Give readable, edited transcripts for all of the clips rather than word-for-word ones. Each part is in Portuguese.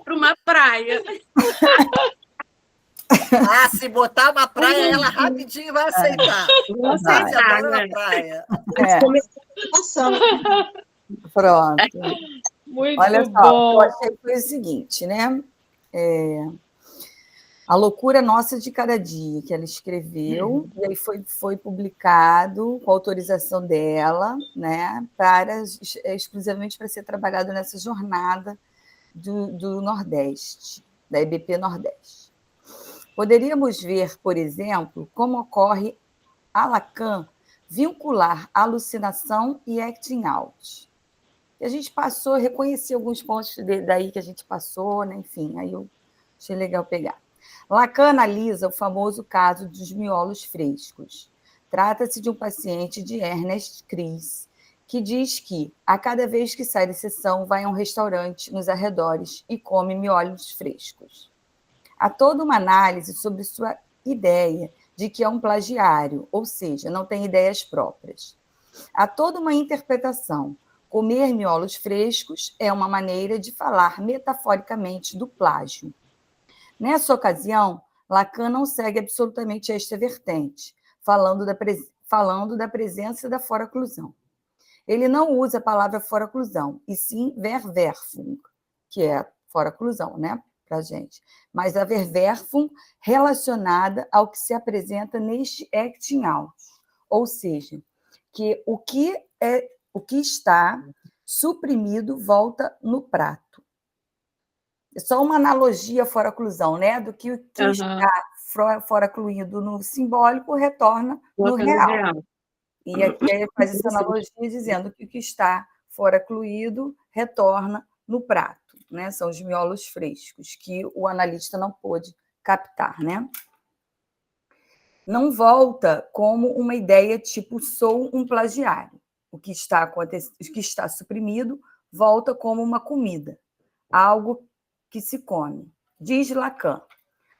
para uma praia. Se botar uma praia, ela rapidinho vai aceitar. Vocês adoram a praia. Pronto. Muito Olha só, bom. eu achei que foi o seguinte, né? A Loucura Nossa de Cada Dia, que ela escreveu, e aí foi publicado com autorização dela, né, exclusivamente para ser trabalhado nessa jornada do Nordeste, da EBP Nordeste. Poderíamos ver, por exemplo, como ocorre a Lacan vincular alucinação e acting out. E a gente passou, reconheci alguns pontos daí que a gente passou, né? Enfim, aí eu achei legal pegar. Lacan analisa o famoso caso dos miolos frescos. Trata-se de um paciente de Ernest Cris, que diz que, a cada vez que sai da sessão, vai a um restaurante nos arredores e come miolos frescos. Há toda uma análise sobre sua ideia de que é um plagiário, ou seja, não tem ideias próprias. Há toda uma interpretação. Comer miolos frescos é uma maneira de falar metaforicamente do plágio. Nessa ocasião, Lacan não segue absolutamente esta vertente, falando da presença da foraclusão. Ele não usa a palavra foraclusão, e sim Verwerfung, que é foraclusão, né, para a gente, mas a Verwerfung relacionada ao que se apresenta neste acting out, ou seja, que o que está suprimido volta no prato. É só uma analogia foraclusão, né? Do que o que está foracluído no simbólico retorna no real. E aqui ele faz essa analogia dizendo que o que está foracluído retorna no prato, né? São os miolos frescos, que o analista não pôde captar, né? Não volta como uma ideia tipo sou um plagiário. O que está suprimido volta como uma comida, algo que se come, diz Lacan.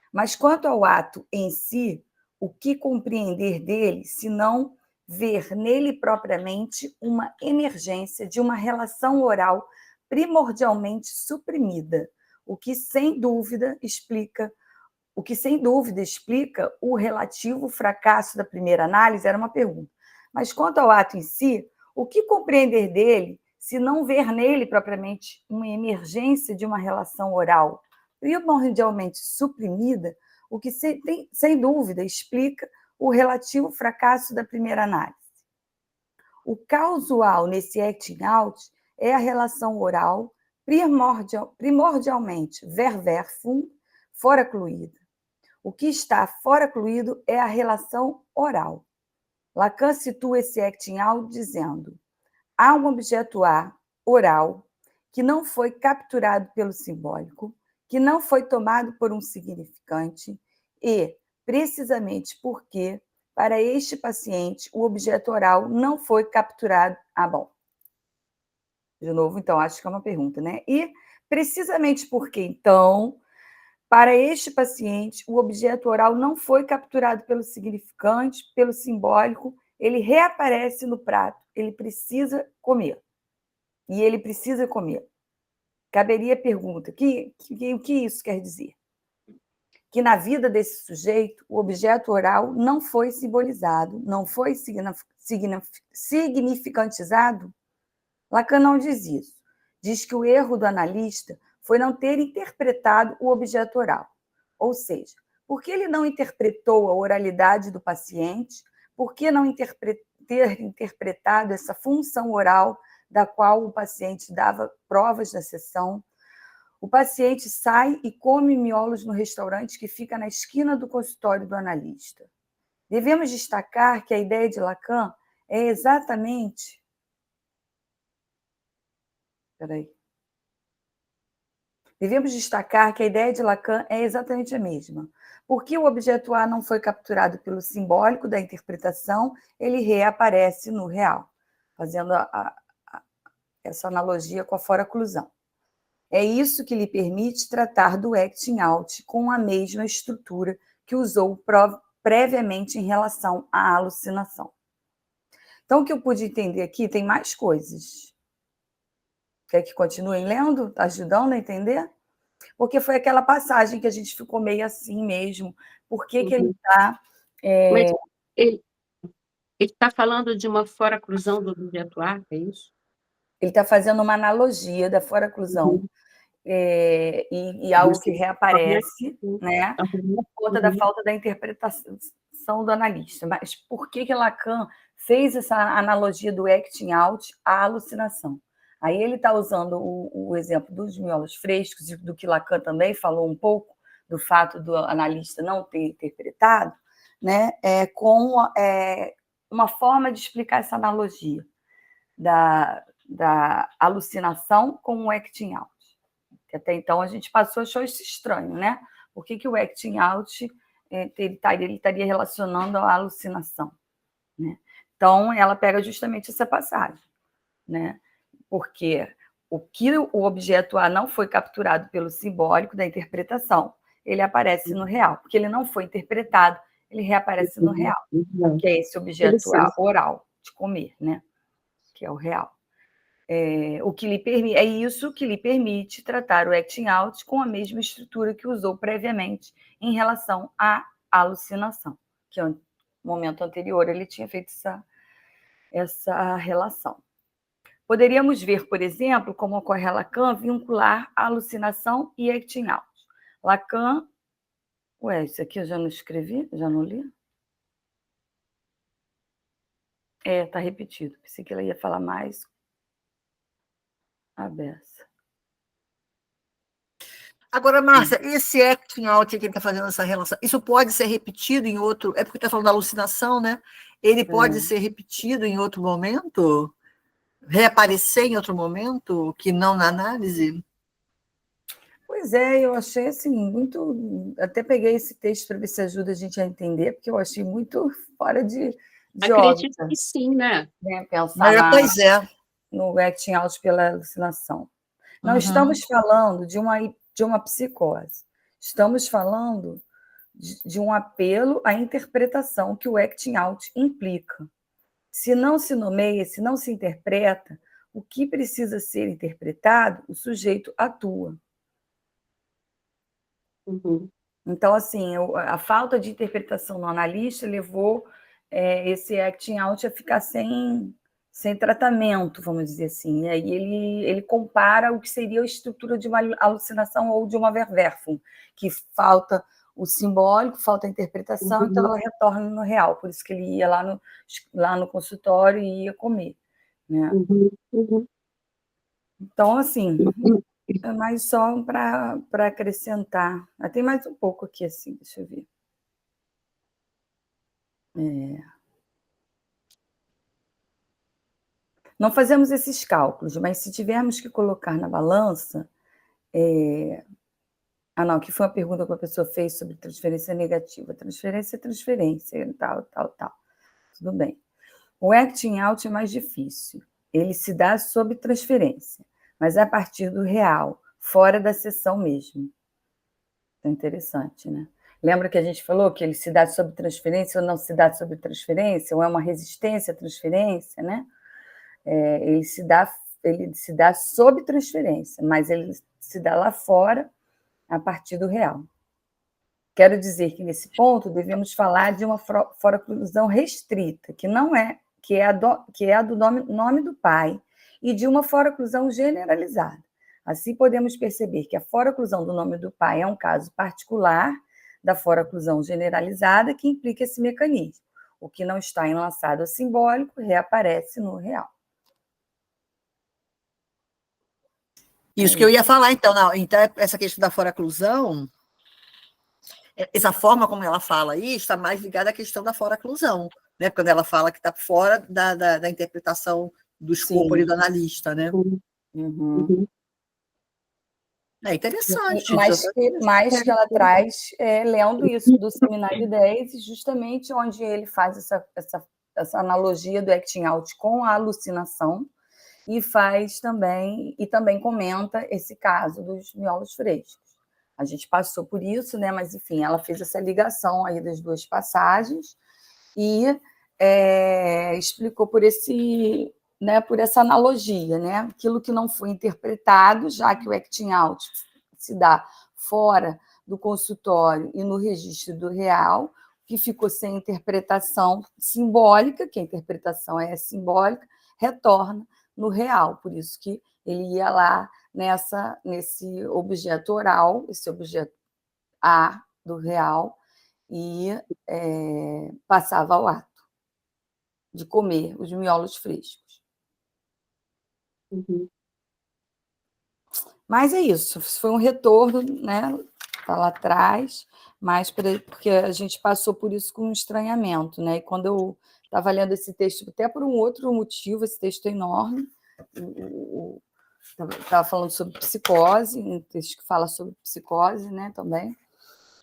Mas quanto ao ato em si, o que compreender dele, se não ver nele propriamente uma emergência de uma relação oral primordialmente suprimida, o que sem dúvida explica o relativo fracasso da primeira análise, era uma pergunta. Mas quanto ao ato em si, o que compreender dele, se não ver nele propriamente uma emergência de uma relação oral primordialmente suprimida, o que sem dúvida explica o relativo fracasso da primeira análise. O causal nesse acting out é a relação oral primordialmente Verwerfung foracluída. O que está foracluído é a relação oral. Lacan situa esse acting out dizendo: há um objeto A, oral, que não foi capturado pelo simbólico, que não foi tomado por um significante e, precisamente porque, para este paciente, o objeto oral não foi capturado. Bom. De novo, então, acho que é uma pergunta, né? E, precisamente porque, então, para este paciente, o objeto oral não foi capturado pelo significante, pelo simbólico, ele reaparece no prato, ele precisa comer. E ele precisa comer. Caberia a pergunta, o que isso quer dizer? Que na vida desse sujeito, o objeto oral não foi simbolizado, não foi significantizado? Lacan não diz isso. Diz que o erro do analista foi não ter interpretado o objeto oral. Ou seja, por que ele não interpretou a oralidade do paciente? Por que não ter interpretado essa função oral da qual o paciente dava provas na sessão? O paciente sai e come miolos no restaurante que fica na esquina do consultório do analista. Devemos destacar que a ideia de Lacan é exatamente... Devemos destacar que a ideia de Lacan é exatamente a mesma. Porque o objeto A não foi capturado pelo simbólico da interpretação, ele reaparece no real, fazendo essa analogia com a foraclusão. É isso que lhe permite tratar do acting out com a mesma estrutura que usou previamente em relação à alucinação. Então, o que eu pude entender aqui, tem mais coisas. Quer que continuem lendo? Está ajudando a entender? porque foi aquela passagem que a gente ficou meio assim mesmo. Por que que ele está... Mas ele está falando de uma fora-clusão do objeto A, é isso? Ele está fazendo uma analogia da fora-clusão e algo que reaparece, né, por conta da falta da interpretação do analista. Mas por que que Lacan fez essa analogia do acting out à alucinação? Aí ele está usando o exemplo dos miolos frescos e do que Lacan também falou um pouco, do fato do analista não ter interpretado, né, com uma forma de explicar essa analogia da alucinação com o acting out. Que até então a gente achou isso estranho, né? Por que o acting out ele estaria relacionando à alucinação? Né? Então, ela pega justamente essa passagem, né? Porque o objeto A não foi capturado pelo simbólico da interpretação, ele aparece no real. Porque ele não foi interpretado, ele reaparece no real, que é esse objeto A oral, de comer, né? Que é o real. É isso que lhe permite tratar o acting out com a mesma estrutura que usou previamente em relação à alucinação, que no momento anterior ele tinha feito essa relação. Poderíamos ver, por exemplo, como ocorre a Lacan vincular a alucinação e acting out. Lacan... isso aqui eu já não escrevi? Já não li? Está repetido. Pensei que ela ia falar mais. A beça. Agora, Márcia, esse acting out que ele está fazendo essa relação, isso pode ser repetido em outro... É porque está falando da alucinação, né? Ele pode ser repetido em outro momento? Reaparecer em outro momento, que não na análise? Pois é, eu achei assim, muito... Até peguei esse texto para ver se ajuda a gente a entender, porque eu achei muito fora de Acredito órbita. que sim, né? Pensar Pois é. no acting out pela alucinação. Não estamos falando de uma psicose. Estamos falando de um apelo à interpretação que o acting out implica. Se não se nomeia, se não se interpreta, o que precisa ser interpretado, o sujeito atua. Então, assim, a falta de interpretação no analista levou esse acting out a ficar sem tratamento, vamos dizer assim. E aí ele compara o que seria a estrutura de uma alucinação ou de uma Verwerfung, que falta o simbólico, falta a interpretação, então ela retorna no real. Por isso que ele ia lá no consultório e ia comer. Né? Então, assim... Mas só para acrescentar. Tem mais um pouco aqui, assim, deixa eu ver. Não fazemos esses cálculos, mas se tivermos que colocar na balança... não, que foi uma pergunta que a pessoa fez sobre transferência negativa. Transferência é transferência, tal. Tudo bem. O acting out é mais difícil. Ele se dá sob transferência, mas a partir do real, fora da sessão mesmo. É interessante, né? Lembra que a gente falou que ele se dá sob transferência ou não se dá sob transferência, ou é uma resistência à transferência, né? Ele se dá sob transferência, mas ele se dá lá fora a partir do real. Quero dizer que, nesse ponto, devemos falar de uma fora-clusão restrita, que é a do nome do pai, e de uma fora-clusão generalizada. Assim, podemos perceber que a fora-clusão do nome do pai é um caso particular da fora-clusão generalizada que implica esse mecanismo. O que não está enlaçado ao simbólico reaparece no real. Isso que eu ia falar, então. Não, então, essa questão da fora-clusão, essa forma como ela fala aí, está mais ligada à questão da fora-clusão, né? Quando ela fala que está fora da interpretação do escopo ali do analista, né? É interessante. Mais que ela traz, lendo isso do Seminário 10, justamente onde ele faz essa analogia do acting out com a alucinação, e também comenta esse caso dos miolos frescos. A gente passou por isso, né? Mas, enfim, ela fez essa ligação aí das duas passagens e explicou por essa analogia, né? Aquilo que não foi interpretado, já que o acting out se dá fora do consultório e no registro do real, que ficou sem interpretação simbólica, que a interpretação é simbólica, retorna no real. Por isso que ele ia lá nesse objeto oral, esse objeto A do real, e passava ao ato de comer os miolos frescos. Uhum. Mas é isso, foi um retorno, né? Está lá atrás, mas porque a gente passou por isso com um estranhamento, né? E quando eu estava lendo esse texto, até por um outro motivo, esse texto é enorme, estava falando sobre psicose, um texto que fala sobre psicose, né, também.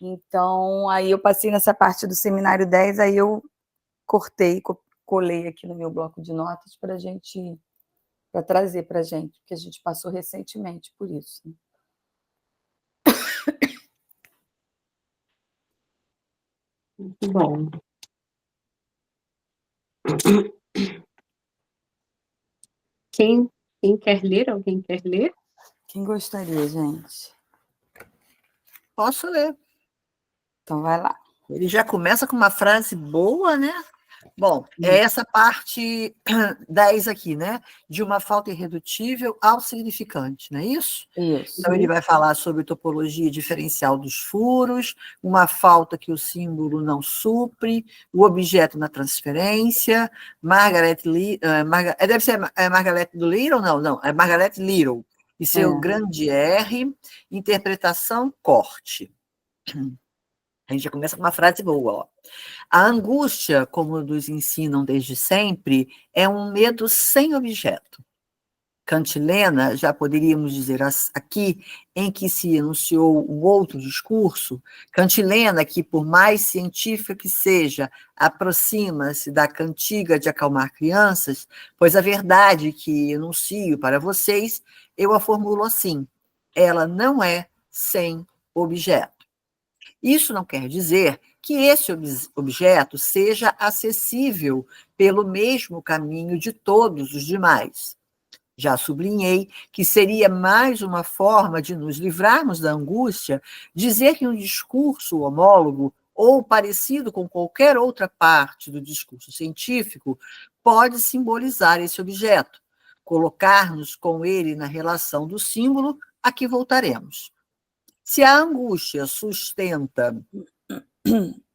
Então, aí eu passei nessa parte do seminário 10, aí eu cortei, colei aqui no meu bloco de notas para trazer para a gente, porque a gente passou recentemente por isso. Né? Muito bom. Quem quer ler? Alguém quer ler? Quem gostaria, gente? Posso ler. Então, vai lá. Ele já começa com uma frase boa, né? Bom, é essa parte 10 aqui, né? De uma falta irredutível ao significante, não é isso? Isso. Então, ele vai falar sobre topologia diferencial dos furos, uma falta que o símbolo não supre, o objeto na transferência, deve ser Margaret do Little? Não, é Margaret Little, e seu grande R, interpretação, corte. A gente já começa com uma frase boa, ó. A angústia, como nos ensinam desde sempre, é um medo sem objeto. Cantilena, já poderíamos dizer aqui, em que se enunciou um outro discurso, Cantilena, que por mais científica que seja, aproxima-se da cantiga de acalmar crianças, pois a verdade que enuncio para vocês, eu a formulo assim, ela não é sem objeto. Isso não quer dizer que esse objeto seja acessível pelo mesmo caminho de todos os demais. Já sublinhei que seria mais uma forma de nos livrarmos da angústia dizer que um discurso homólogo ou parecido com qualquer outra parte do discurso científico pode simbolizar esse objeto, colocar-nos com ele na relação do símbolo a que voltaremos. Se a angústia sustenta.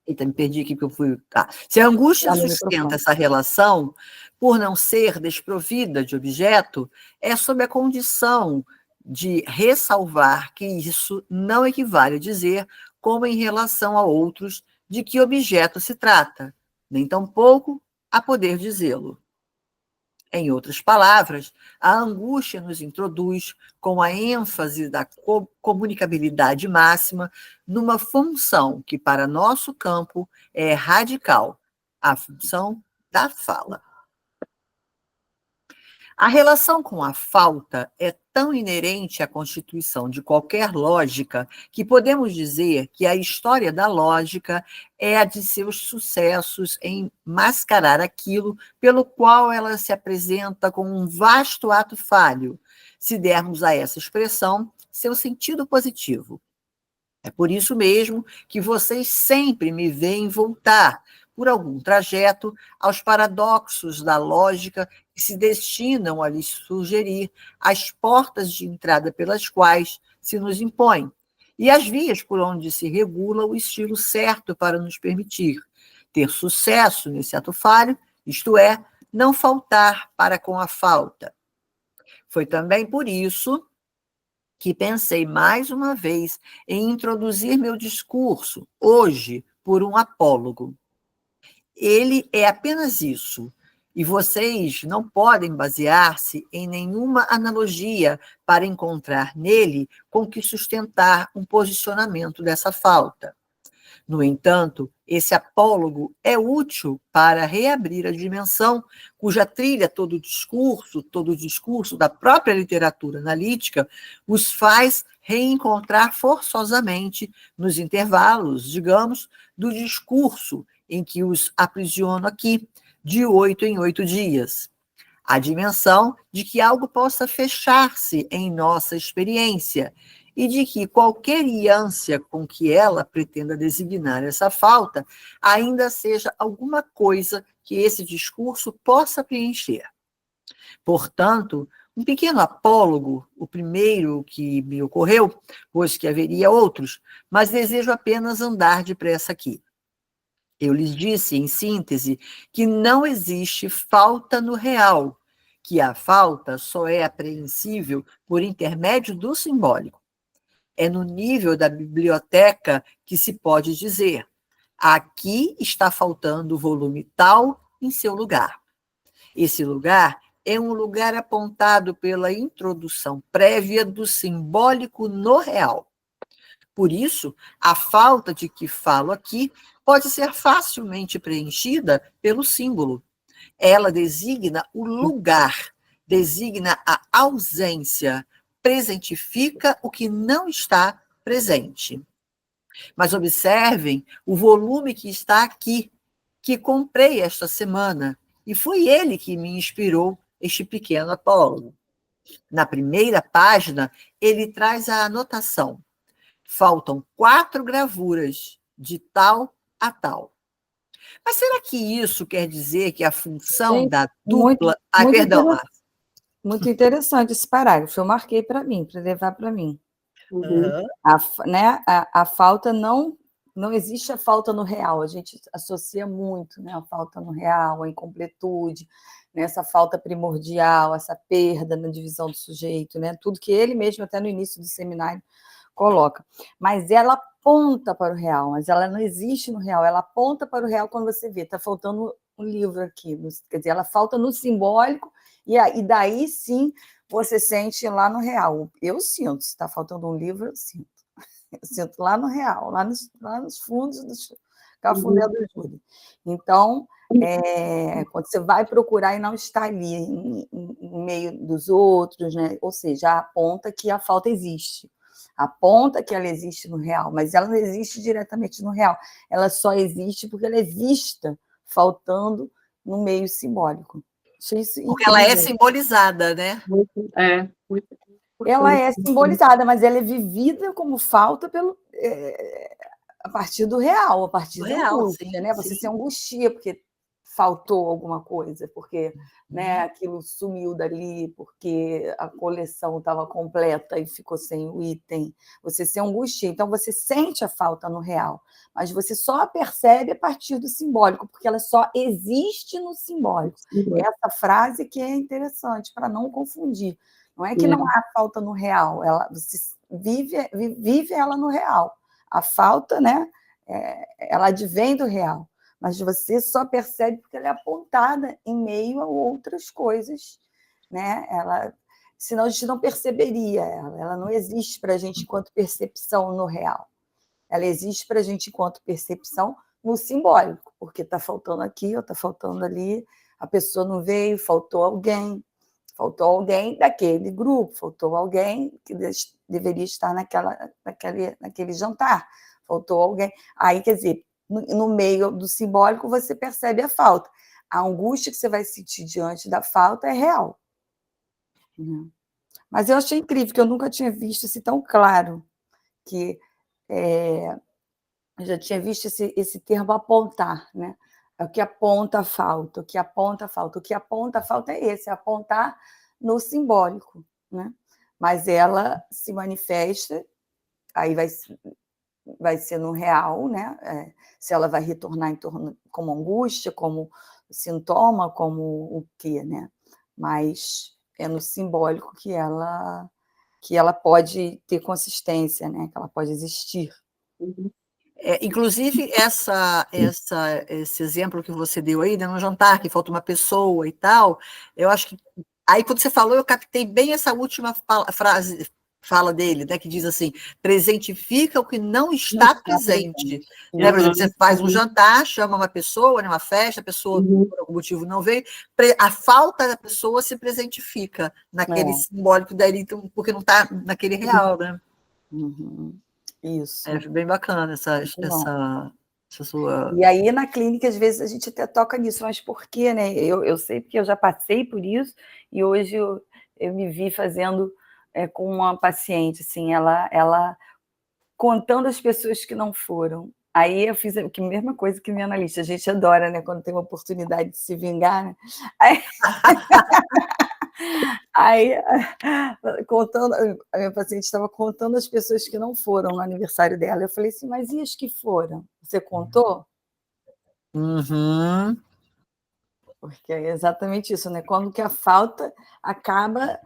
Eita, me perdi aqui que eu fui. Se a angústia sustenta essa relação, por não ser desprovida de objeto, é sob a condição de ressalvar que isso não equivale a dizer, como em relação a outros, de que objeto se trata, nem tampouco a poder dizê-lo. Em outras palavras, a angústia nos introduz, com a ênfase da comunicabilidade máxima, numa função que, para nosso campo, é radical, a função da fala. A relação com a falta é tão inerente à constituição de qualquer lógica que podemos dizer que a história da lógica é a de seus sucessos em mascarar aquilo pelo qual ela se apresenta como um vasto ato falho, se dermos a essa expressão seu sentido positivo. É por isso mesmo que vocês sempre me veem voltar, por algum trajeto, aos paradoxos da lógica que se destinam a lhes sugerir as portas de entrada pelas quais se nos impõe, e as vias por onde se regula o estilo certo para nos permitir ter sucesso nesse ato falho, isto é, não faltar para com a falta. Foi também por isso que pensei mais uma vez em introduzir meu discurso, hoje, por um apólogo. Ele é apenas isso, e vocês não podem basear-se em nenhuma analogia para encontrar nele com que sustentar um posicionamento dessa falta. No entanto, esse apólogo é útil para reabrir a dimensão cuja trilha todo o discurso da própria literatura analítica os faz reencontrar forçosamente nos intervalos, digamos, do discurso em que os aprisiono aqui, de 8 em 8 dias. A dimensão de que algo possa fechar-se em nossa experiência, e de que qualquer ânsia com que ela pretenda designar essa falta ainda seja alguma coisa que esse discurso possa preencher. Portanto, um pequeno apólogo, o primeiro que me ocorreu, pois que haveria outros, mas desejo apenas andar depressa aqui. Eu lhes disse, em síntese, que não existe falta no real, que a falta só é apreensível por intermédio do simbólico. É no nível da biblioteca que se pode dizer: aqui está faltando o volume tal em seu lugar. Esse lugar é um lugar apontado pela introdução prévia do simbólico no real. Por isso, a falta de que falo aqui pode ser facilmente preenchida pelo símbolo. Ela designa o lugar, designa a ausência, presentifica o que não está presente. Mas observem o volume que está aqui, que comprei esta semana, e foi ele que me inspirou este pequeno apólogo. Na primeira página, ele traz a anotação: faltam 4 gravuras, de tal a tal. Mas será que isso quer dizer que a função Gente, da dupla... Perdão, muito interessante esse parágrafo. Eu marquei para mim, para levar para mim. Uhum. A falta não existe a falta no real. A gente associa muito, né, a falta no real, a incompletude, né, essa falta primordial, essa perda na divisão do sujeito, né, tudo que ele mesmo, até no início do seminário, coloca. Mas ela aponta para o real, mas ela não existe no real. Ela aponta para o real quando você vê. Está faltando um livro aqui. Quer dizer, ela falta no simbólico, e daí sim você sente lá no real. Eu sinto, se está faltando um livro, eu sinto. Eu sinto lá no real, lá nos fundos do cafundé do júri. Então, quando você vai procurar e não está ali em meio dos outros, né? Ou seja, aponta que a falta existe. Aponta que ela existe no real, mas ela não existe diretamente no real. Ela só existe porque ela é vista faltando no meio simbólico. Porque ela é simbolizada, né? Muito ela é simbolizada, mas ela é vivida como falta a partir do real, a partir da angústia, sim, né? Você se angustia porque faltou alguma coisa, porque né, aquilo sumiu dali, porque a coleção estava completa e ficou sem o item. Você se angustia, então você sente a falta no real, mas você só a percebe a partir do simbólico, porque ela só existe no simbólico. Essa frase que é interessante, para não confundir. Não é que não há falta no real, você vive ela no real. A falta, né, ela advém do real, mas você só percebe porque ela é apontada em meio a outras coisas, né? Senão a gente não perceberia ela. Ela não existe para a gente enquanto percepção no real. Ela existe para a gente enquanto percepção no simbólico, porque está faltando aqui ou está faltando ali, a pessoa não veio, faltou alguém daquele grupo, faltou alguém que deveria estar naquele jantar, faltou alguém. Aí, quer dizer, no meio do simbólico, você percebe a falta. A angústia que você vai sentir diante da falta é real. Mas eu achei incrível, que eu nunca tinha visto assim tão claro, que eu já tinha visto esse termo apontar, né? É o que aponta a falta, o que aponta a falta. O que aponta a falta é esse, é apontar no simbólico, né? Mas ela se manifesta, aí vai ser no real, né? Se ela vai retornar em torno como angústia, como sintoma, como o quê, né? Mas é no simbólico que ela pode ter consistência, né? Que ela pode existir. Inclusive, esse exemplo que você deu aí, né, no jantar, que falta uma pessoa e tal, eu acho que... Aí, quando você falou, eu captei bem essa última fala dele, né, que diz assim: presentifica o que não está presente. Né? Por exemplo, você faz um jantar, chama uma pessoa, né, uma festa, a pessoa, por algum motivo, não veio, a falta da pessoa se presentifica naquele simbólico dali, então, porque não está naquele real, né? Isso. É bem bacana essa sua... E aí, na clínica, às vezes, a gente até toca nisso, mas por quê, né? Eu sei porque eu já passei por isso, e hoje eu me vi fazendo com uma paciente, assim, ela contando as pessoas que não foram. Aí eu fiz a mesma coisa que minha analista. A gente adora, né, quando tem uma oportunidade de se vingar, né? Aí contando, a minha paciente estava contando as pessoas que não foram no aniversário dela. Eu falei assim, mas e as que foram? Você contou? Uhum. Porque é exatamente isso, né? Quando que a falta acaba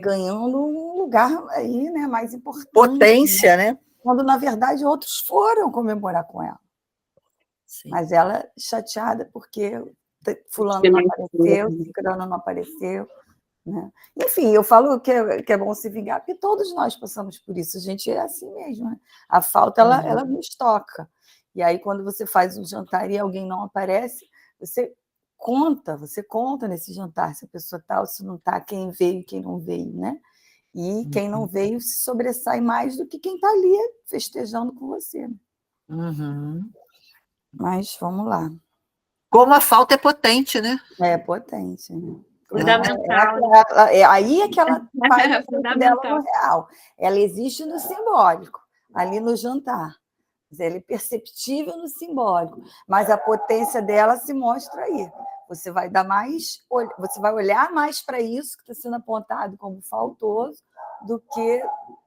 ganhando um lugar aí, né, mais importante. Potência, né? Quando, na verdade, outros foram comemorar com ela. Sim. Mas ela chateada porque fulano não apareceu, ciclano não apareceu. Né? Enfim, eu falo que é bom se vingar, porque todos nós passamos por isso, a gente é assim mesmo. Né? A falta, ela nos toca. E aí, quando você faz um jantar e alguém não aparece, você conta nesse jantar se a pessoa está ou se não está, quem veio e quem não veio, né? E quem não veio se sobressai mais do que quem está ali festejando com você. Uhum. Mas vamos lá. Como a falta é potente, né? É potente, né? Fundamental. Aí é que ela faz o dela no real. Ela existe no simbólico, ali no jantar. Ela é perceptível no simbólico, mas a potência dela se mostra aí. Você vai dar mais, você vai olhar mais para isso que está sendo apontado como faltoso do que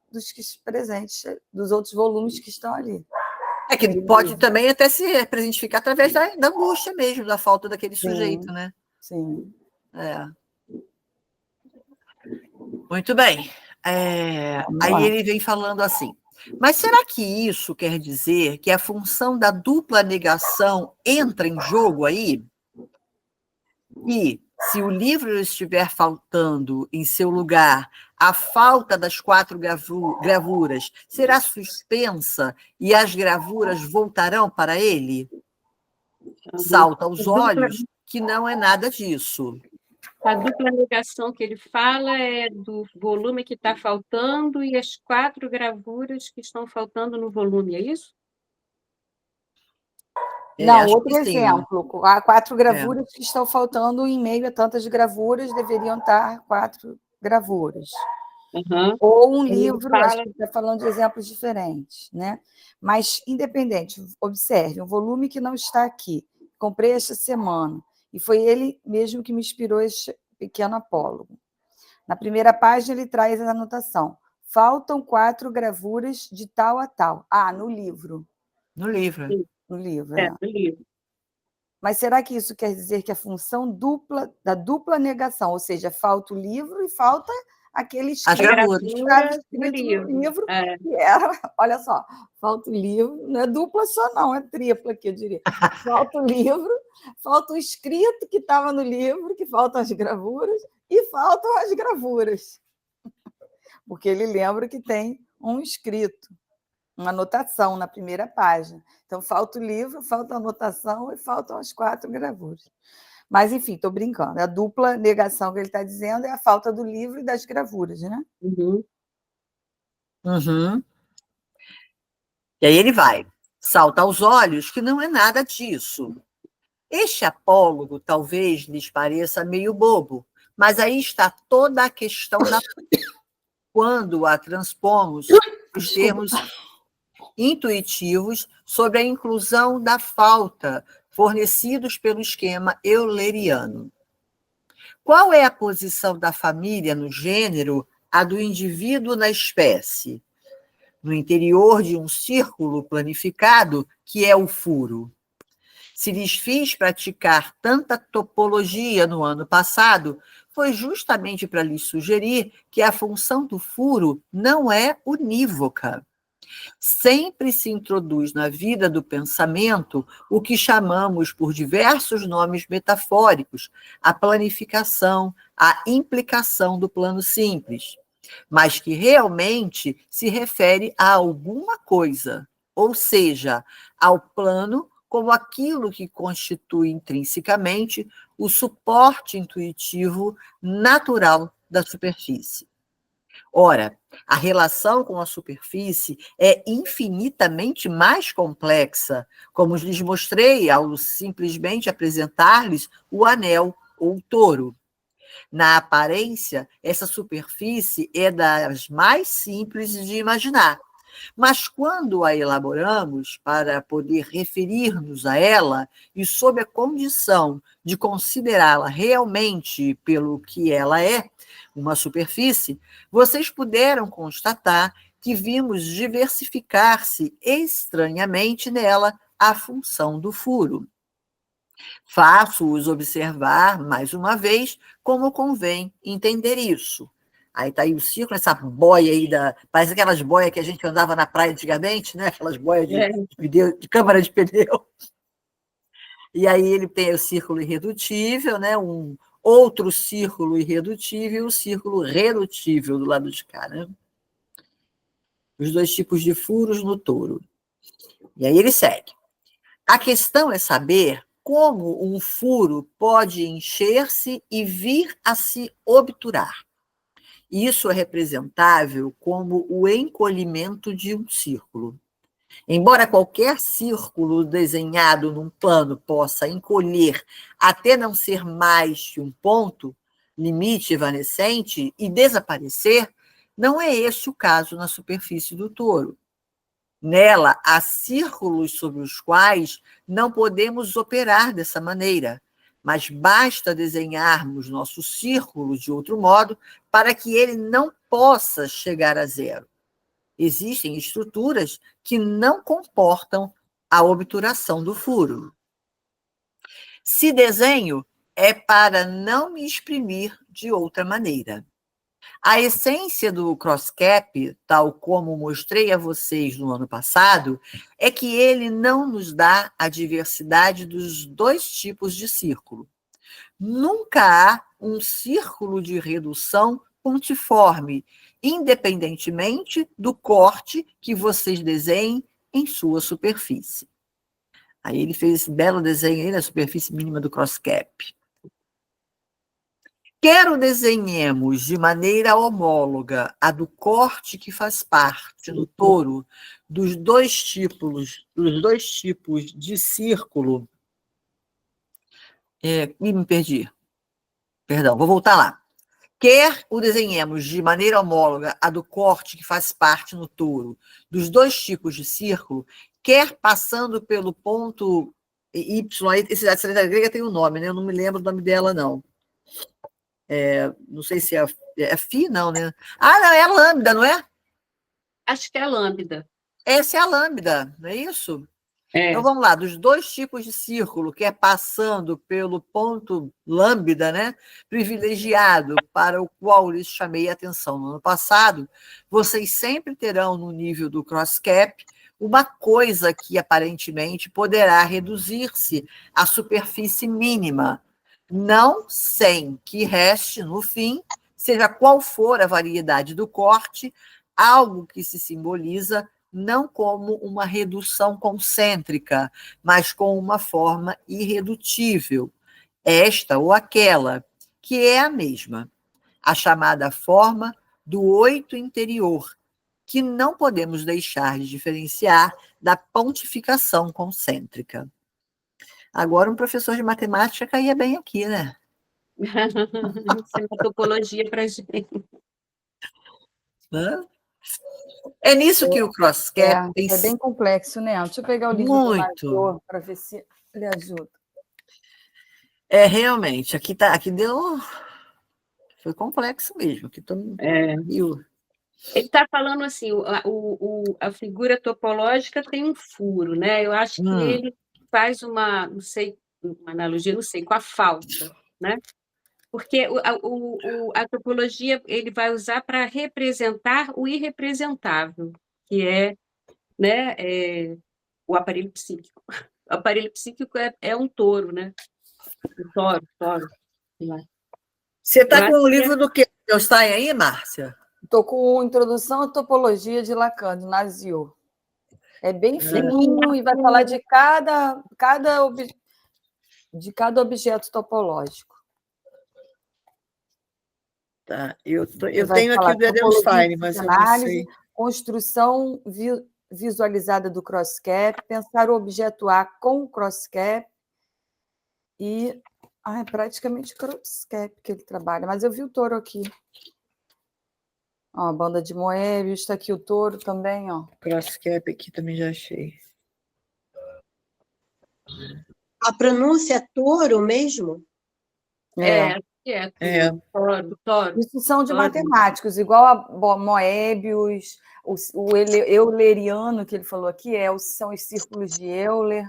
dos que presentes, dos outros volumes que estão ali. É que pode também até se presentificar através da angústia mesmo, da falta daquele sujeito, né? Sim. É. Muito bem. Aí ele vem falando assim, mas será que isso quer dizer que a função da dupla negação entra em jogo aí? E, se o livro estiver faltando em seu lugar, a falta das 4 gravuras será suspensa e as gravuras voltarão para ele? Salta aos olhos que não é nada disso. A dupla negação que ele fala é do volume que está faltando e as 4 gravuras que estão faltando no volume, é isso? Não, outro exemplo. Há 4 gravuras que estão faltando em meio a tantas gravuras, deveriam estar 4 gravuras. Uhum. Ou um livro, a gente está falando de exemplos diferentes, né? Mas, independente, observe, um volume que não está aqui, comprei esta semana, e foi ele mesmo que me inspirou este pequeno apólogo. Na primeira página, ele traz a anotação. Faltam 4 gravuras de tal a tal. No livro. No livro. No livro, no livro. Mas será que isso quer dizer que a função da dupla negação, ou seja, falta o livro e falta aquele escrito no livro, que era, olha só, falta o livro, não é dupla só não, é tripla aqui, eu diria. Falta o livro, falta o escrito que estava no livro, que faltam as gravuras, e faltam as gravuras. Porque ele lembra que tem um escrito, uma anotação na primeira página. Então, falta o livro, falta a anotação e faltam as 4 gravuras. Mas, enfim, estou brincando. A dupla negação que ele está dizendo é a falta do livro e das gravuras, né? Uhum. Uhum. E aí ele vai. Salta aos olhos que não é nada disso. Este apólogo talvez lhes pareça meio bobo, mas aí está toda a questão da quando a transpomos os termos intuitivos sobre a inclusão da falta fornecidos pelo esquema euleriano. Qual é a posição da família no gênero, a do indivíduo na espécie? No interior de um círculo planificado, que é o furo. Se lhes fiz praticar tanta topologia no ano passado, foi justamente para lhes sugerir que a função do furo não é unívoca. Sempre se introduz na vida do pensamento o que chamamos por diversos nomes metafóricos, a planificação, a implicação do plano simples, mas que realmente se refere a alguma coisa, ou seja, ao plano como aquilo que constitui intrinsecamente o suporte intuitivo natural da superfície. Ora, a relação com a superfície é infinitamente mais complexa, como lhes mostrei ao simplesmente apresentar-lhes o anel ou o touro. Na aparência, essa superfície é das mais simples de imaginar. Mas quando a elaboramos para poder referir-nos a ela e sob a condição de considerá-la realmente pelo que ela é, uma superfície, vocês puderam constatar que vimos diversificar-se estranhamente nela a função do furo. Faço-os observar, mais uma vez, como convém entender isso. Aí está aí o círculo, essa boia aí, parece aquelas boias que a gente andava na praia antigamente, né? Aquelas boias de câmara de pneu. E aí ele tem o círculo irredutível, né? Um outro círculo irredutível e o círculo redutível do lado de cá, né? Os dois tipos de furos no touro. E aí ele segue. A questão é saber como um furo pode encher-se e vir a se obturar. Isso é representável como o encolhimento de um círculo. Embora qualquer círculo desenhado num plano possa encolher até não ser mais que um ponto, limite evanescente, e desaparecer, não é este o caso na superfície do touro. Nela, há círculos sobre os quais não podemos operar dessa maneira, mas basta desenharmos nosso círculo de outro modo para que ele não possa chegar a zero. Existem estruturas que não comportam a obturação do furo. Se desenho, é para não me exprimir de outra maneira. A essência do cross-cap, tal como mostrei a vocês no ano passado, é que ele não nos dá a diversidade dos dois tipos de círculo. Nunca há um círculo de redução pontiforme, independentemente do corte que vocês desenhem em sua superfície. Aí ele fez esse belo desenho aí na superfície mínima do cross-cap. Quer o desenhemos de maneira homóloga a do corte que faz parte no touro dos dois tipos de círculo. Me perdi. Perdão, vou voltar lá. Quer o desenhemos de maneira homóloga a do corte que faz parte no touro dos dois tipos de círculo, quer passando pelo ponto Y, essa letra grega tem um nome, né? Eu não me lembro o nome dela, não. Não sei se é Φ, não, né? Ah, não, é a lambda, não é? Acho que é a lambda. Essa é a lambda, não é isso? É. Então, vamos lá, dos dois tipos de círculo, que é passando pelo ponto lambda, né, privilegiado, para o qual lhes chamei a atenção no ano passado, vocês sempre terão no nível do cross-cap uma coisa que aparentemente poderá reduzir-se à superfície mínima, não sem que reste, no fim, seja qual for a variedade do corte, algo que se simboliza não como uma redução concêntrica, mas com uma forma irredutível, esta ou aquela, que é a mesma, a chamada forma do oito interior, que não podemos deixar de diferenciar da pontificação concêntrica. Agora, um professor de matemática caía bem aqui, né? Isso é uma topologia para a gente. É nisso que o cross-cap é bem complexo, né? Deixa eu pegar o livro do Maggio para ver se ele ajuda. Realmente, aqui deu... Foi complexo mesmo. Aqui Ele está falando assim, a figura topológica tem um furo, né? Eu acho que ele faz uma, não sei, uma analogia, não sei, com a falta, né? Porque a topologia ele vai usar para representar o irrepresentável, que é, né, o aparelho psíquico. O aparelho psíquico é um touro, né? Um touro. Você está com o livro do que? Einstein aí, Márcia? Estou com Introdução à Topologia de Lacan, de Naziot. É bem fininho e vai falar de cada objeto topológico. Tá, eu tenho aqui o do Edelstein, mas eu não sei. Construção visualizada do cross-cap, pensar o objeto A com o cross-cap e É praticamente Crosscap que ele trabalha, mas eu vi o touro aqui. Ó, a banda de Moebius, está aqui o touro também, ó. Crosscap aqui também já achei. A pronúncia é touro mesmo? Toro. Isso são de Toro. matemáticos, igual a Moebius, o euleriano que ele falou aqui, são os círculos de Euler.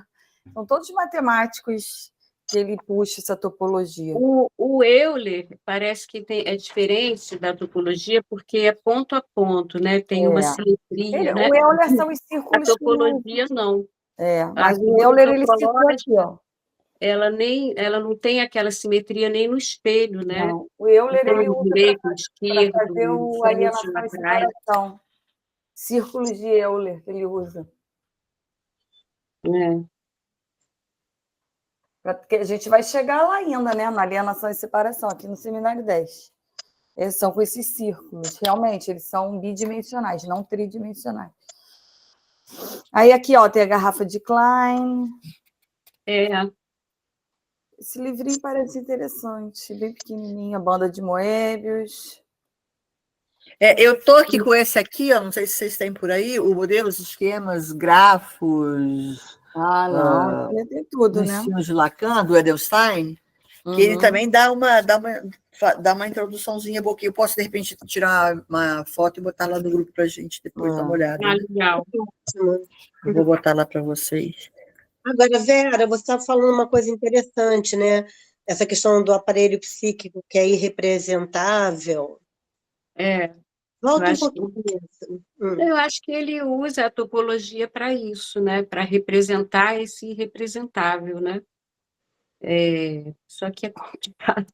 São todos matemáticos que ele puxa essa topologia. O Euler parece que é diferente da topologia porque é ponto a ponto, né? Tem uma simetria, né? O Euler são os A círculos topologia não. mas o Euler ele citou aqui, ó. Ela não tem aquela simetria nem no espelho, né? Não. O Euler ele usa direito, para esquerdo, fazer o alienação e separação. Círculos de Euler que ele usa. Porque a gente vai chegar lá ainda, né? Na alienação e separação, aqui no Seminário 10. Eles são com esses círculos. Realmente, eles são bidimensionais, não tridimensionais. Aí aqui, ó, tem a garrafa de Klein. Esse livrinho parece interessante, bem pequenininho, a banda de Moebius. Eu estou aqui com esse aqui, ó, não sei se vocês têm por aí, o modelos, esquemas, grafos. Não, tem tudo, dos né? filmes de Lacan, do Edelstein, que ele também dá uma introduçãozinha boa. Eu posso, de repente, tirar uma foto e botar lá no grupo para a gente depois dar uma olhada. Né? Legal. Vou botar lá para vocês. Agora, Vera, você estava falando uma coisa interessante, né? Essa questão do aparelho psíquico que é irrepresentável. Volta um pouquinho nisso. Eu acho que ele usa a topologia para isso, né? Para representar esse irrepresentável, né? Só que é complicado.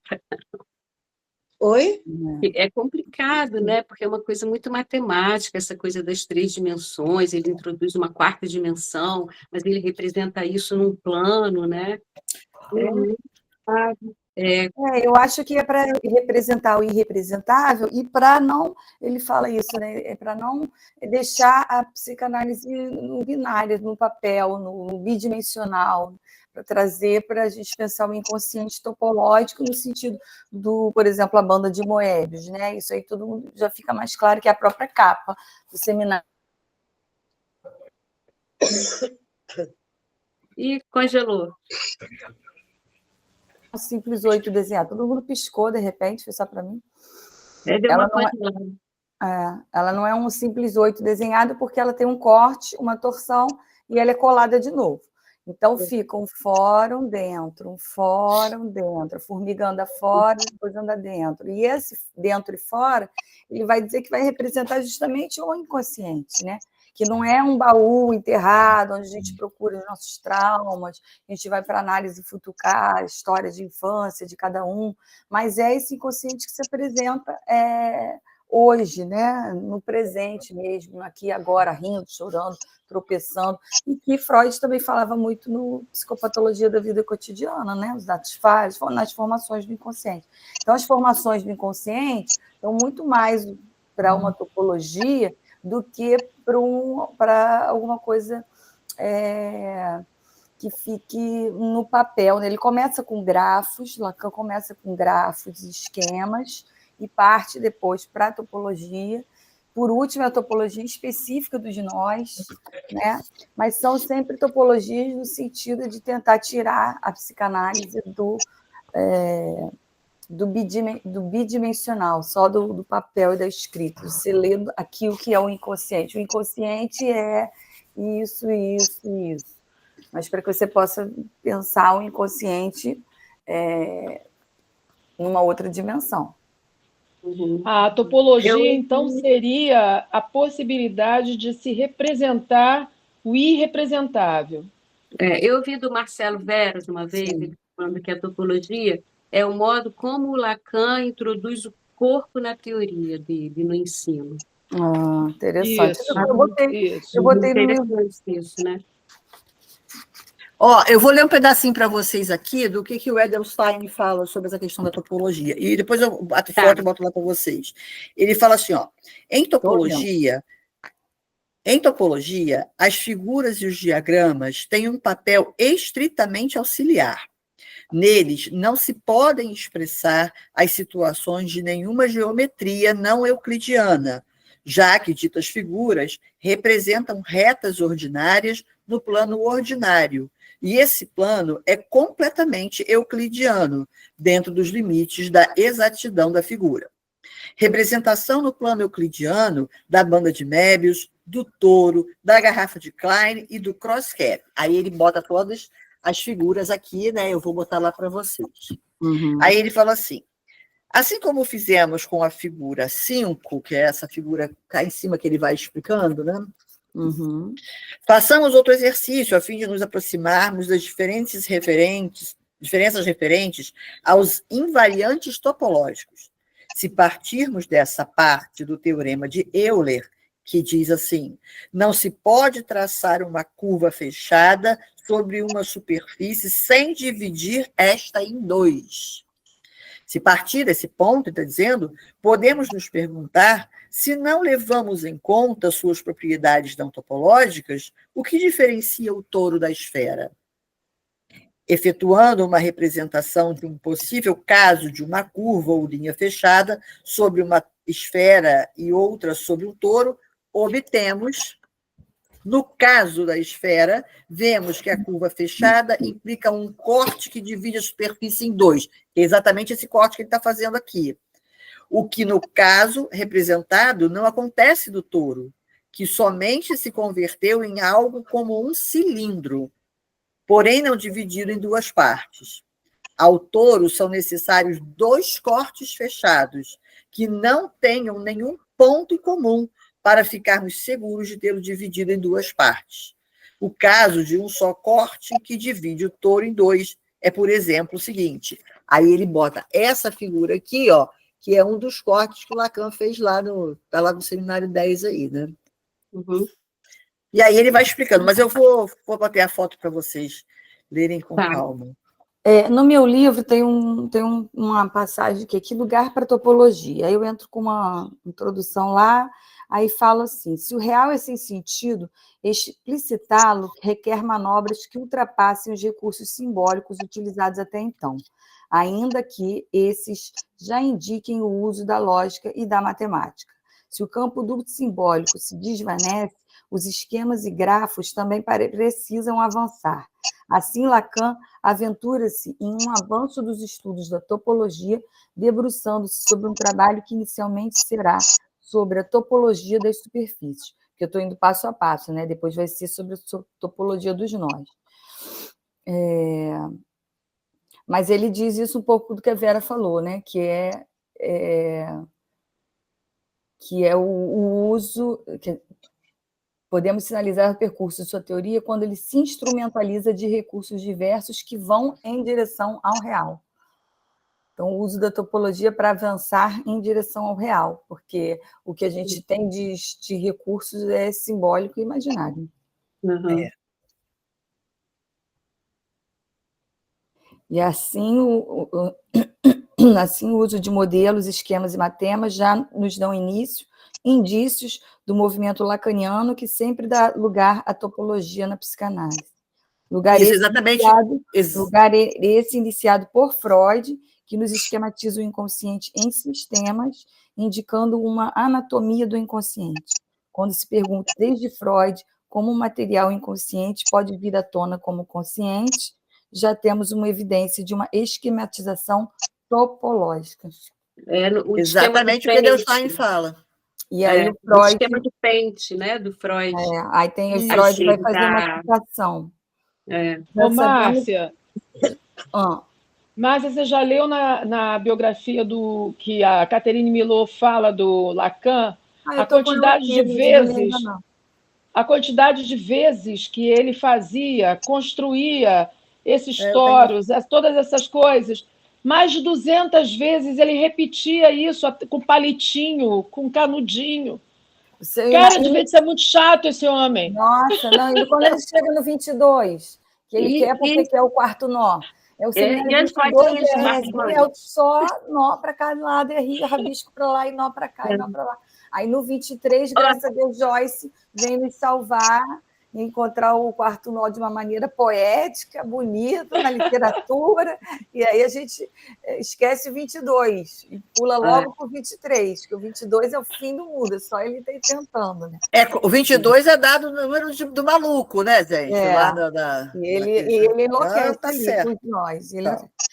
Oi? É complicado, né? Porque é uma coisa muito matemática, essa coisa das 3 dimensões. Ele introduz uma 4ª dimensão, mas ele representa isso num plano, né? Eu acho que é para representar o irrepresentável e para não, ele fala isso, né? É para não deixar a psicanálise no binário, no papel, no bidimensional, para trazer para a gente pensar o inconsciente topológico no sentido do, por exemplo, a banda de Moebius, né? Isso aí todo mundo já fica mais claro que é a própria capa do seminário. E congelou. Um simples 8 desenhado. Todo mundo piscou, de repente, foi só para mim. Ela não é um simples 8 desenhado porque ela tem um corte, uma torção e ela é colada de novo. Então, fica um fórum dentro, a formiga anda fora, depois anda dentro. E esse dentro e fora, ele vai dizer que vai representar justamente o inconsciente, né? Que não é um baú enterrado, onde a gente procura os nossos traumas, a gente vai para análise futucar a história de infância de cada um, mas é esse inconsciente que se apresenta hoje, né? No presente mesmo, aqui agora, rindo, chorando, tropeçando, e que Freud também falava muito no Psicopatologia da Vida Cotidiana, né? Os dados falhos, nas formações do inconsciente. Então, as formações do inconsciente são muito mais para uma topologia do que para alguma coisa que fique no papel. Né? Ele começa com grafos, Lacan começa com grafos e esquemas, e parte depois para a topologia. Por último, a topologia específica dos nós, né? Mas são sempre topologias no sentido de tentar tirar a psicanálise do bidimensional, só do papel e da escrita. Você lê aqui o que é o inconsciente. O inconsciente é isso. Mas para que você possa pensar o inconsciente numa outra dimensão. A topologia, então, seria a possibilidade de se representar o irrepresentável. Eu ouvi do Marcelo Veras uma vez, ele falando que a topologia é o modo como o Lacan introduz o corpo na teoria dele, no ensino. Interessante. Isso, eu botei no livro. Isso, né? Eu vou ler um pedacinho para vocês aqui do que o Edelstein fala sobre essa questão da topologia. E depois eu bato foto e boto lá para vocês. Ele fala assim, em topologia, as figuras e os diagramas têm um papel estritamente auxiliar. Neles não se podem expressar as situações de nenhuma geometria não euclidiana, já que ditas figuras representam retas ordinárias no plano ordinário, e esse plano é completamente euclidiano, dentro dos limites da exatidão da figura. Representação no plano euclidiano da banda de Möbius, do touro, da garrafa de Klein e do crosshair. Aí ele bota todas as figuras aqui, né? Eu vou botar lá para vocês. Aí ele fala assim: assim como fizemos com a figura 5, que é essa figura cá em cima que ele vai explicando, né? Façamos outro exercício a fim de nos aproximarmos das diferenças referentes aos invariantes topológicos. Se partirmos dessa parte do teorema de Euler, que diz assim: não se pode traçar uma curva fechada sobre uma superfície sem dividir esta em dois. Se partir desse ponto, está dizendo, podemos nos perguntar se não levamos em conta suas propriedades não topológicas, o que diferencia o touro da esfera? Efetuando uma representação de um possível caso de uma curva ou linha fechada sobre uma esfera e outra sobre o touro, obtemos, no caso da esfera, vemos que a curva fechada implica um corte que divide a superfície em dois. É exatamente esse corte que ele está fazendo aqui. O que, no caso representado, não acontece do touro, que somente se converteu em algo como um cilindro, porém não dividido em duas partes. Ao touro são necessários dois cortes fechados, que não tenham nenhum ponto em comum, para ficarmos seguros de tê-lo dividido em duas partes. O caso de um só corte que divide o touro em dois é, por exemplo, o seguinte. Aí ele bota essa figura aqui, ó, que é um dos cortes que o Lacan fez lá tá lá no seminário 10 aí, né? E aí ele vai explicando, mas eu vou botar a foto para vocês lerem com calma. No meu livro tem uma passagem que é Que Lugar para Topologia. Aí eu entro com uma introdução lá, aí falo assim: se o real é sem sentido, explicitá-lo requer manobras que ultrapassem os recursos simbólicos utilizados até então, ainda que esses já indiquem o uso da lógica e da matemática. Se o campo do simbólico se desvanece, os esquemas e grafos também precisam avançar. Assim, Lacan aventura-se em um avanço dos estudos da topologia, debruçando-se sobre um trabalho que inicialmente será sobre a topologia das superfícies, que eu estou indo passo a passo, né? Depois vai ser sobre a topologia dos nós. Mas ele diz isso um pouco do que a Vera falou, né? Que é o uso... Podemos sinalizar o percurso de sua teoria quando ele se instrumentaliza de recursos diversos que vão em direção ao real. Então, o uso da topologia para avançar em direção ao real, porque o que a gente tem de recursos é simbólico e imaginário. E assim, assim, o uso de modelos, esquemas e matemas já nos dão indícios do movimento lacaniano que sempre dá lugar à topologia na psicanálise. Lugar esse iniciado por Freud, que nos esquematiza o inconsciente em sistemas, indicando uma anatomia do inconsciente. Quando se pergunta desde Freud como um material inconsciente pode vir à tona como consciente, já temos uma evidência de uma esquematização topológica. Exatamente o que Delstein fala. E aí o Freud... O esquema do pente, né, do Freud. Aí tem o Freud vai fazer uma citação. Ô, Márcia, Márcia, você já leu na biografia que a Catherine Milot a do Lacan a quantidade de vezes que ele construía esses toros, todas essas coisas. Mais de 200 vezes ele repetia isso com palitinho, com canudinho. Cara, devia ser muito chato esse homem. Nossa, não, e quando ele chega no 22, que ele quer porque quer o quarto nó. É o seminário 22, é só nó para cada lado, é rabisco para lá e nó para cá, e nó para lá. Aí no 23, graças a Deus, Joyce vem nos salvar encontrar o quarto nó de uma maneira poética, bonita, na literatura, e aí a gente esquece o 22 e pula logo para o 23, que o 22 é o fim do mundo, é só ele estar tentando, né? O 22 é dado o número do maluco, né, gente? Lá ele enlouquece tá ali certo. com nós.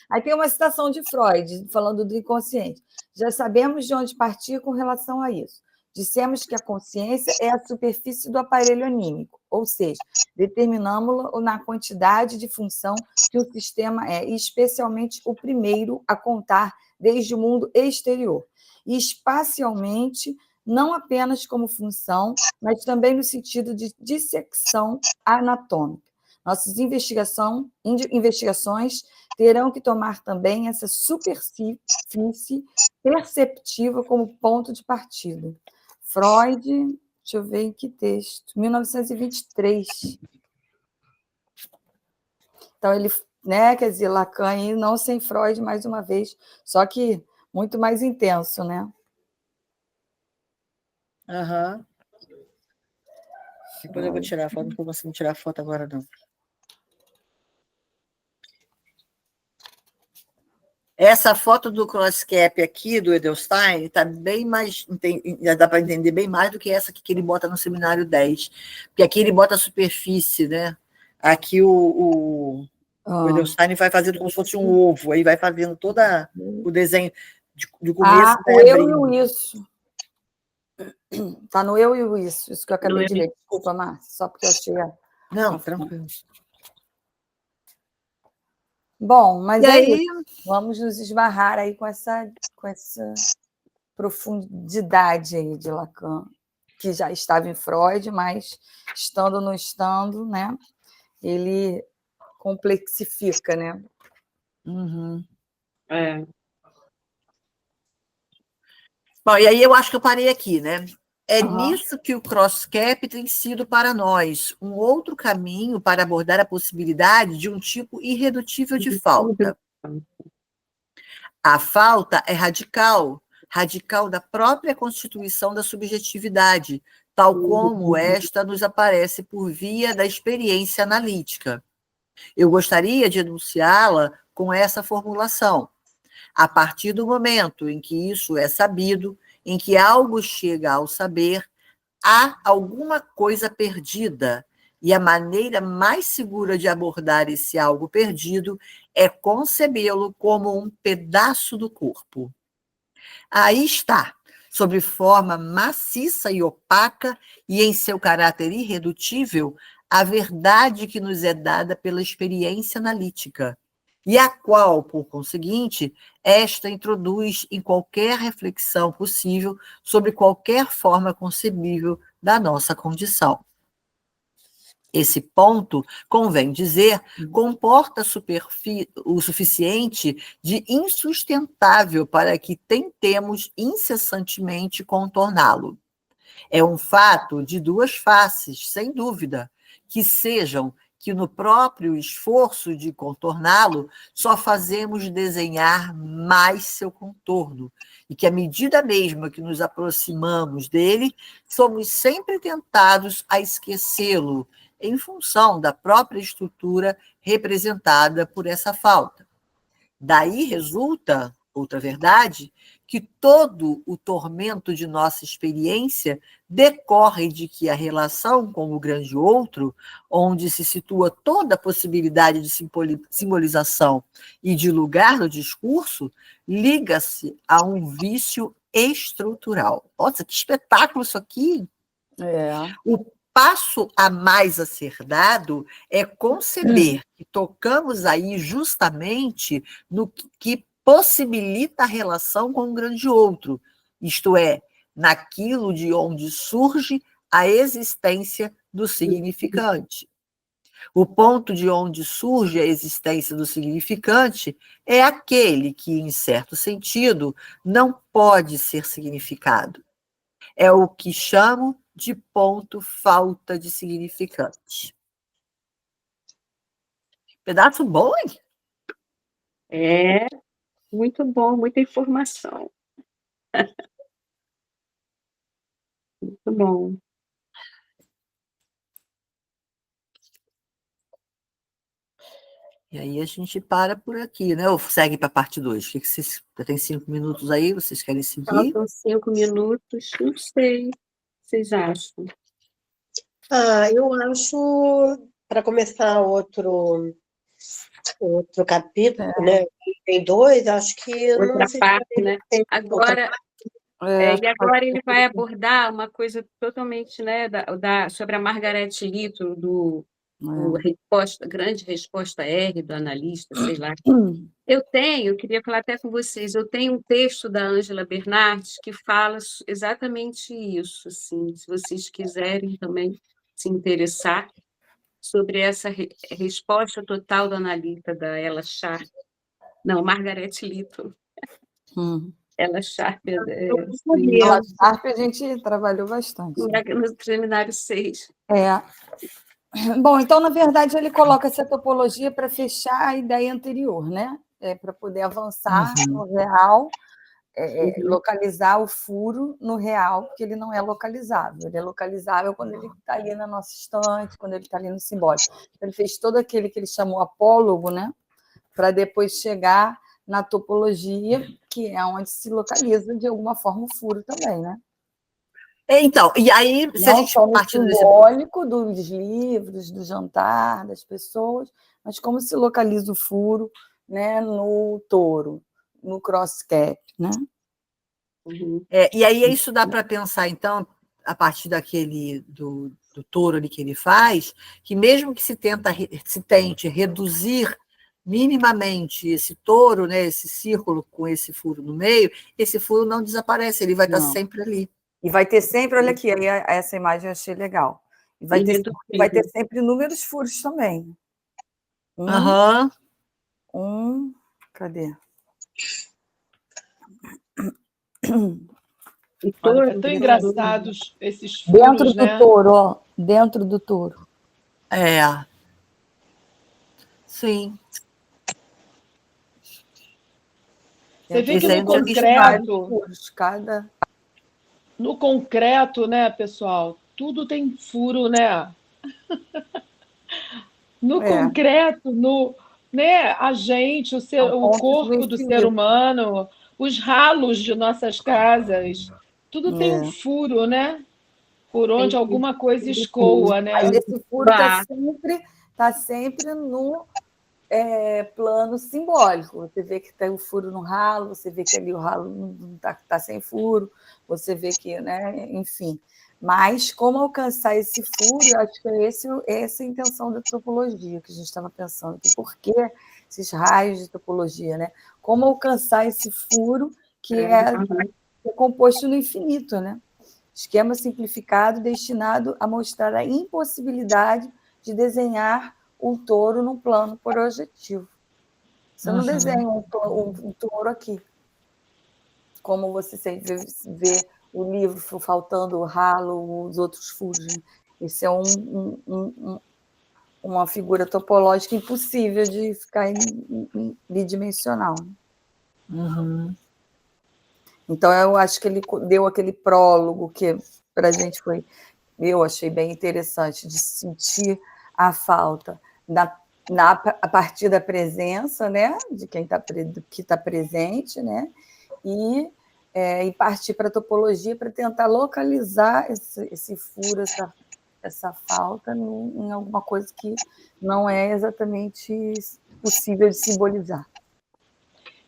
Aí tem uma citação de Freud, falando do inconsciente. Já sabemos de onde partir com relação a isso. Dissemos que a consciência é a superfície do aparelho anímico, ou seja, determinamos-la na quantidade de função que o sistema é, e especialmente o primeiro a contar desde o mundo exterior. E espacialmente, não apenas como função, mas também no sentido de dissecção anatômica. Nossas investigações terão que tomar também essa superfície perceptiva como ponto de partida. Freud, deixa eu ver em que texto, 1923. Então, ele, né, quer dizer, Lacan, não sem Freud, mais uma vez, só que muito mais intenso, né? Aham. Depois eu vou tirar a foto, não estou conseguindo tirar a foto agora, não. Essa foto do cross-cap aqui, do Edelstein, está bem mais. Já dá para entender bem mais do que essa que ele bota no seminário 10. Porque aqui ele bota a superfície, né? Aqui o Edelstein vai fazendo como se fosse um ovo, aí vai fazendo todo o desenho de começo. O eu e o isso. Está no eu e o isso que eu acabei de ler. Desculpa, Márcia, só porque eu achei. Não, tranquilo. Bom, mas aí vamos nos esbarrar aí com essa profundidade aí de Lacan, que já estava em Freud, mas estando no estando, né, ele complexifica, né? Uhum. Bom, e aí eu acho que eu parei aqui, né? Nisso que o cross-cap tem sido para nós um outro caminho para abordar a possibilidade de um tipo irredutível de falta. A falta é radical da própria constituição da subjetividade, tal como esta nos aparece por via da experiência analítica. Eu gostaria de enunciá-la com essa formulação. A partir do momento em que isso é sabido, em que algo chega ao saber, há alguma coisa perdida, e a maneira mais segura de abordar esse algo perdido é concebê-lo como um pedaço do corpo. Aí está, sob forma maciça e opaca, e em seu caráter irredutível, a verdade que nos é dada pela experiência analítica, e a qual, por conseguinte, esta introduz em qualquer reflexão possível sobre qualquer forma concebível da nossa condição. Esse ponto, convém dizer, comporta o suficiente de insustentável para que tentemos incessantemente contorná-lo. É um fato de duas faces, sem dúvida, que sejam que no próprio esforço de contorná-lo só fazemos desenhar mais seu contorno, e que à medida mesma que nos aproximamos dele, somos sempre tentados a esquecê-lo, em função da própria estrutura representada por essa falta. Daí resulta, outra verdade, que todo o tormento de nossa experiência decorre de que a relação com o grande outro, onde se situa toda a possibilidade de simbolização e de lugar no discurso, liga-se a um vício estrutural. Nossa, que espetáculo isso aqui! O passo a mais a ser dado é conceber que tocamos aí justamente no que possibilita a relação com o grande outro, isto é, naquilo de onde surge a existência do significante. O ponto de onde surge a existência do significante é aquele que, em certo sentido, não pode ser significado. É o que chamo de ponto falta de significante. Pedaço bom, hein? Muito bom, muita informação. Muito bom. E aí a gente para por aqui, né? Ou segue para a parte 2? Que vocês, já tem 5 minutos aí, vocês querem seguir? Faltam 5 minutos, não sei. O que vocês acham? Eu acho, para começar outro capítulo, né? Tem 2, acho que Outra não sei se parte, né? Agora, e agora ele vai É. abordar uma coisa totalmente, né, sobre a Margaret Little, grande resposta R do analista, sei lá. Eu queria falar até com vocês, eu tenho um texto da Ângela Bernardes que fala exatamente isso, assim, se vocês quiserem também se interessar sobre essa resposta total do analista da Ella Sharp. Não, Margaret Little. Ella Sharp. Ela Sharp a gente trabalhou bastante. No seminário 6. Bom, então, na verdade, ele coloca essa topologia para fechar a ideia anterior, né? Para poder avançar no real, localizar o furo no real, porque ele não é localizável. Ele é localizável quando ele está ali na nossa estante, quando ele está ali no simbólico. Ele fez todo aquele que ele chamou apólogo, né? Para depois chegar na topologia, que é onde se localiza, de alguma forma, o furo também, né? Então, e aí, se a gente partir do simbólico dos livros, do jantar, das pessoas, mas como se localiza o furo, né, no touro, no cross-cap, né? E aí isso dá para pensar, então, a partir daquele do touro ali que ele faz, que mesmo que se tente reduzir minimamente esse touro, né, esse círculo com esse furo no meio, esse furo não desaparece, ele vai estar sempre ali. E vai ter sempre, olha aqui, essa imagem eu achei legal. E vai ter sempre inúmeros furos também. Cadê? Olha, é tão engraçados esses furos, dentro do touro, ó. Dentro do touro. Sim. Você vê que no concreto... No concreto, né, pessoal? Tudo tem furo, né? No concreto, né, a gente, o corpo do ser humano, os ralos de nossas casas, tudo tem um furo, né? Por onde alguma coisa escoa, né? Mas esse furo está sempre no plano simbólico. Você vê que tem um furo no ralo, você vê que ali o ralo não está sem furo, você vê que, né, enfim. Mas como alcançar esse furo, eu acho que essa é a intenção da topologia que a gente estava pensando aqui. Por que esses raios de topologia, né? Como alcançar esse furo que é composto no infinito, né? Esquema simplificado destinado a mostrar a impossibilidade de desenhar um touro num plano projetivo. Você não desenha um touro aqui. Como você sempre vê o livro faltando o ralo, os outros furos. Né? Esse é uma figura topológica impossível de ficar bidimensional. Então, eu acho que ele deu aquele prólogo que, para a gente, eu achei bem interessante, de sentir a falta a partir da presença, né, de quem está presente, né, e partir para a topologia para tentar localizar esse furo, essa falta em alguma coisa que não é exatamente possível de simbolizar.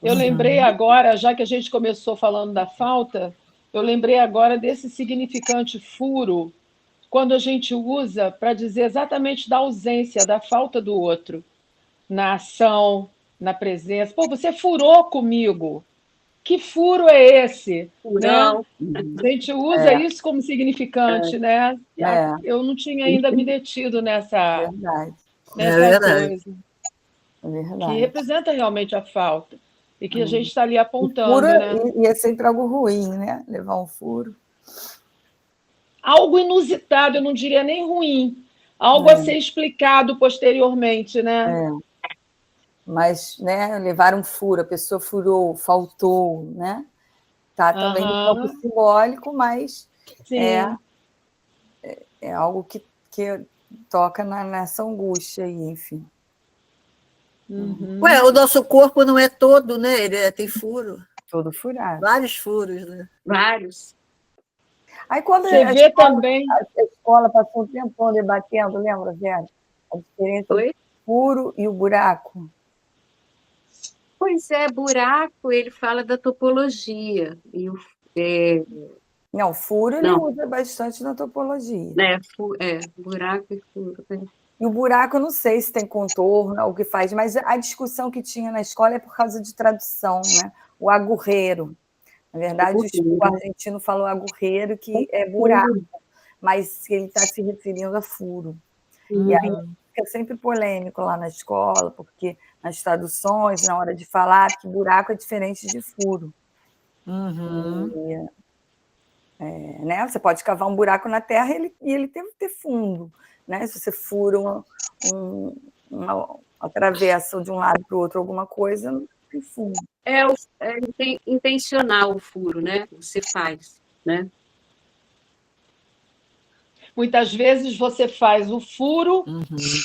Eu lembrei agora, já que a gente começou falando da falta, eu lembrei agora desse significante furo, quando a gente usa para dizer exatamente da ausência, da falta do outro, na ação, na presença. Pô, você furou comigo. Que furo é esse? Né? A gente usa isso como significante, né? Eu não tinha ainda me detido nessa coisa. Que representa realmente a falta. E que a gente está ali apontando. Né? E é sempre algo ruim, né? Levar um furo. Algo inusitado, eu não diria nem ruim. Algo a ser explicado posteriormente, né? Mas, né, levar um furo, a pessoa furou, faltou, né? Tá também no campo simbólico, mas é algo que toca nessa angústia aí, enfim. Ué, o nosso corpo não é todo, né? Ele tem furo. Todo furado. Vários furos, né? Vários. Aí quando Você vê também. A escola passou um tempão debatendo, lembra, Vera? A diferença entre o furo e o buraco. Pois é, buraco, ele fala da topologia. Não, furo ele usa bastante na topologia. Buraco e furo. E o buraco, eu não sei se tem contorno, o que faz, mas a discussão que tinha na escola é por causa de tradução, né? O agurreiro. Na verdade, o argentino falou agurreiro, que é buraco, mas ele está se referindo a furo. E aí fica sempre polêmico lá na escola, porque nas traduções, na hora de falar, que buraco é diferente de furo. Né? Você pode cavar um buraco na terra e ele tem que ter fundo. Né? Se você fura uma travessa de um lado para o outro, alguma coisa, não tem fundo. É intencional o furo, né? Você faz, né? Muitas vezes você faz o furo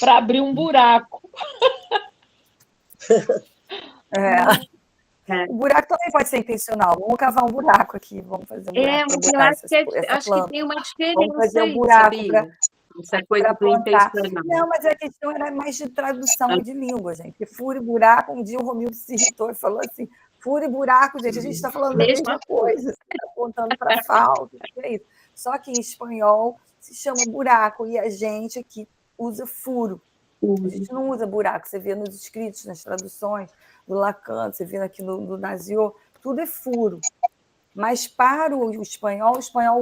para abrir um buraco. O buraco também pode ser intencional. Vamos cavar um buraco aqui, vamos fazer um buraco para botar acho que tem uma diferença. Vamos fazer um buraco essa coisa do intencional. Não, mas a questão era mais de tradução e de língua, gente. Porque furo e buraco, um dia o Romildo se irritou e falou assim, furo e buraco, gente, a gente está falando da mesma coisa, está apontando para a falta, é isso. Só que em espanhol se chama buraco, e a gente aqui usa furo. A gente não usa buraco, você vê nos escritos, nas traduções do Lacan, você vê aqui no Naziot, tudo é furo. Mas para o espanhol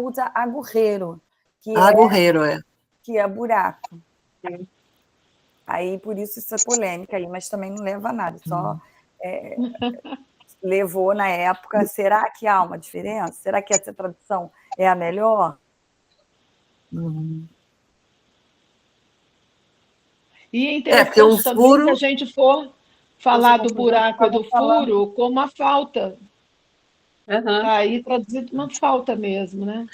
usa agurreiro, que é buraco. Aí, por isso, essa polêmica aí, mas também não leva a nada, só levou na época, será que há uma diferença? Será que essa tradução é a melhor? E é interessante também que a gente for falar do buraco e do furo como uma falta. Tá aí traduzido uma falta mesmo, né?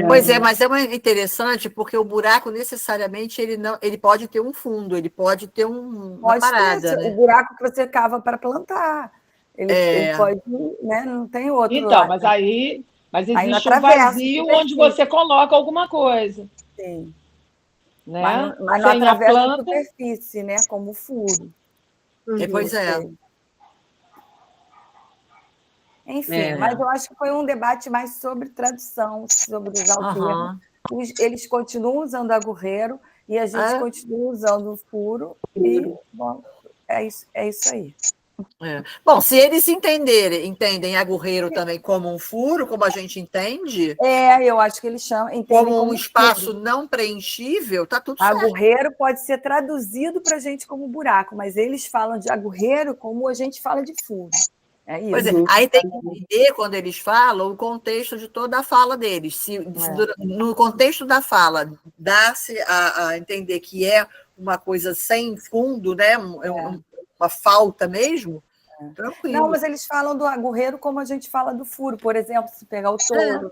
Pois é, mas é interessante porque o buraco necessariamente ele pode ter um fundo, ele pode ter uma parada. Né? O buraco que você cava para plantar. Ele pode, né? Não tem outro. Então, mas existe um vazio onde você coloca alguma coisa. Sim. Né? Mas não atravessa a superfície, né? Como o furo. Pois é. Enfim, mas eu acho que foi um debate mais sobre tradução, sobre usar o termo. Eles continuam usando agurreiro e a gente continua usando o furo. E, bom, é isso aí. Bom, se eles entendem agurreiro também como um furo, como a gente entende... eu acho que eles como um espaço não preenchível, tá tudo certo. Agurreiro pode ser traduzido para a gente como buraco, mas eles falam de agurreiro como a gente fala de furo. É isso. Pois é, aí tem que entender, quando eles falam, o contexto de toda a fala deles. Se no contexto da fala dá-se a entender que é uma coisa sem fundo, né? Uma falta mesmo, tranquilo. Não, mas eles falam do agurreiro como a gente fala do furo. Por exemplo, se pegar o touro,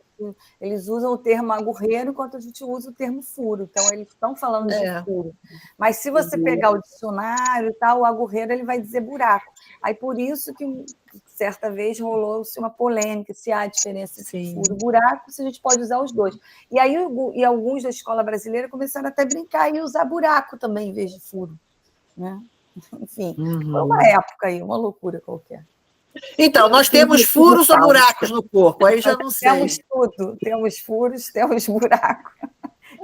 eles usam o termo agurreiro enquanto a gente usa o termo furo. Então, eles estão falando de furo. Mas se você pegar o dicionário e tal, o agurreiro ele vai dizer buraco. Aí, por isso que certa vez rolou-se uma polêmica, se há diferença entre furo e buraco, se a gente pode usar os dois. E aí, alguns da escola brasileira começaram até a brincar e usar buraco também, em vez de furo. Né? Enfim, foi uma época aí, uma loucura qualquer. Então, nós temos furos ou buracos no corpo, aí já não sei. Temos tudo, temos furos, temos buracos.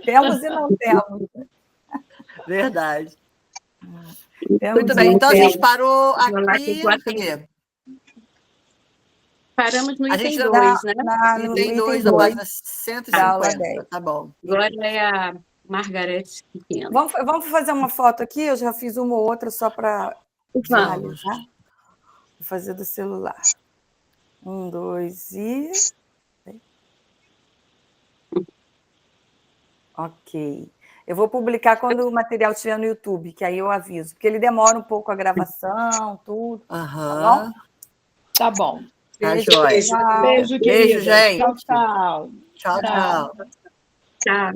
Temos e não temos. Verdade. Muito bem, então a gente parou aqui. Paramos no item 2, né? Item 2 da página 150, tá bom. Agora é a Margarete Pequena. Vamos fazer uma foto aqui? Eu já fiz uma ou outra só para finalizar. Vou fazer do celular. 1, 2 e... Ok. Eu vou publicar quando o material estiver no YouTube, que aí eu aviso. Porque ele demora um pouco a gravação, tudo. Tá bom? Tá bom. Beijo, Beijo, gente. Tchau, tchau. Tchau, tchau. Tchau.